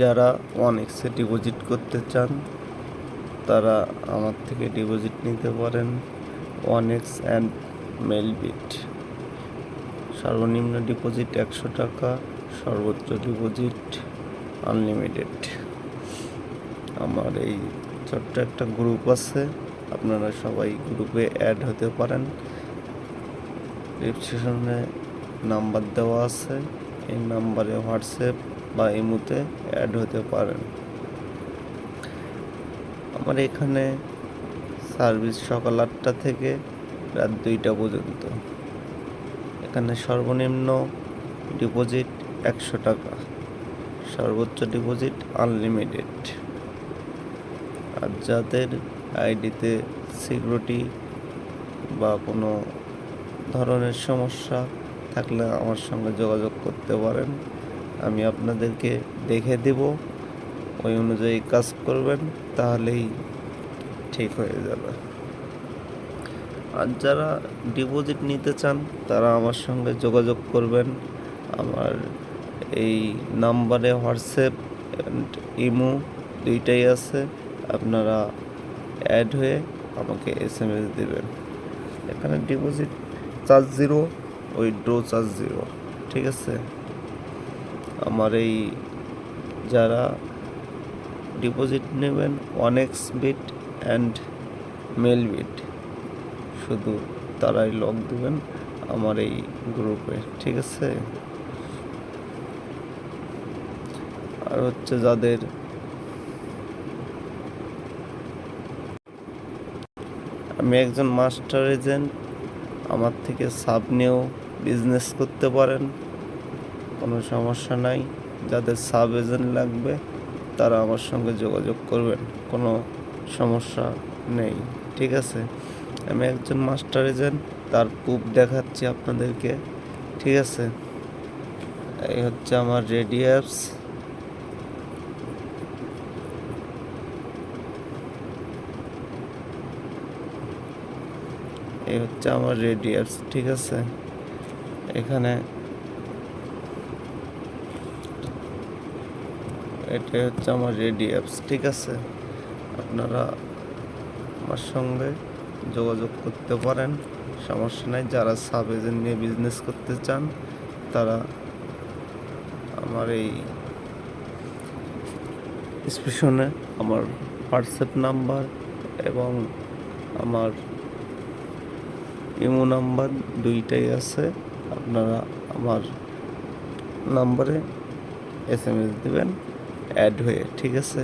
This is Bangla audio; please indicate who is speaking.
Speaker 1: যারা অনেক্সে ডিপোজিট করতে চান তারা আমার থেকে ডিপোজিট নিতে পারেন। অনেক্স অ্যান্ড মেলবিট। সর্বনিম্ন ডিপোজিট 100 টাকা, সর্বোচ্চ ডিপোজিট আনলিমিটেড। আমার এই ছোট্ট একটা গ্রুপ আছে, আপনারা সবাই গ্রুপে অ্যাড হতে পারেন। ডিসক্রিপশনে নাম্বার দেওয়া আছে, এই নাম্বারে হোয়াটসঅ্যাপ বা ইমোতে অ্যাড হতে পারেন। আমার এখানে সার্ভিস সকাল 8টা থেকে রাত 2টা পর্যন্ত। এখানে সর্বনিম্ন ডিপোজিট 100 টাকা, সর্বোচ্চ ডিপোজিট আনলিমিটেড। আর যাদের আইডিতে সিকিউরিটি বা কোনো ধরনের সমস্যা থাকলে আমার সঙ্গে যোগাযোগ করতে পারেন, আমি আপনাদেরকে দেখে দেব, ওই অনুযায়ী কাজ করবেন, তাহলেই ঠিক হয়ে যাবে। আর যারা ডিপোজিট নিতে চান তারা আমার সঙ্গে যোগাযোগ করবেন। আমার এই নাম্বারে হোয়াটসঅ্যাপ অ্যান্ড ইমো দুইটাই আছে, আপনারা অ্যাড হয়ে আমাকে SMS দেবেন। এখানে ডিপোজিট চার্জ 0, উইথড্র চার্জ 0, ঠিক আছে। আমার এই যারা ডিপোজিট নেবেন অনেক্স বিট অ্যান্ড মেলবিট, শুধু তারাই লক দেবেন আমার এই গ্রুপে, ঠিক আছে। আর হচ্ছে যাদের আমি একজন মাস্টার এজেন্ট, আমার থেকে সাব নিয়েও বিজনেস করতে পারেন, কোনো সমস্যা নাই। যাদের সাব এজেন্ট লাগবে তারা আমার সঙ্গে যোগাযোগ করবেন, কোনো সমস্যা নেই, ঠিক আছে। আমি একজন মাস্টার এজেন্ট, তার প্রুফ দেখাচ্ছি আপনাদেরকে, ঠিক আছে। এই হচ্ছে আমার রেডি অ্যাপস। এই হচ্ছে আমার রেডি অ্যাপস, ঠিক আছে। এখানে এটাই হচ্ছে আমার রেডি অ্যাপস, ঠিক আছে। আপনারা আমার সঙ্গে যোগাযোগ করতে পারেন, সমস্যা নাই। যারা সাব এজেন্ট নিয়ে বিজনেস করতে চান তারা আমার এই ডিসক্রিপশনে আমার হোয়াটসঅ্যাপ নাম্বার এবং আমার ইমো নাম্বার দুইটাই আছে, আপনারা আমার নাম্বারে SMS দেবেন অ্যাড হয়ে, ঠিক আছে।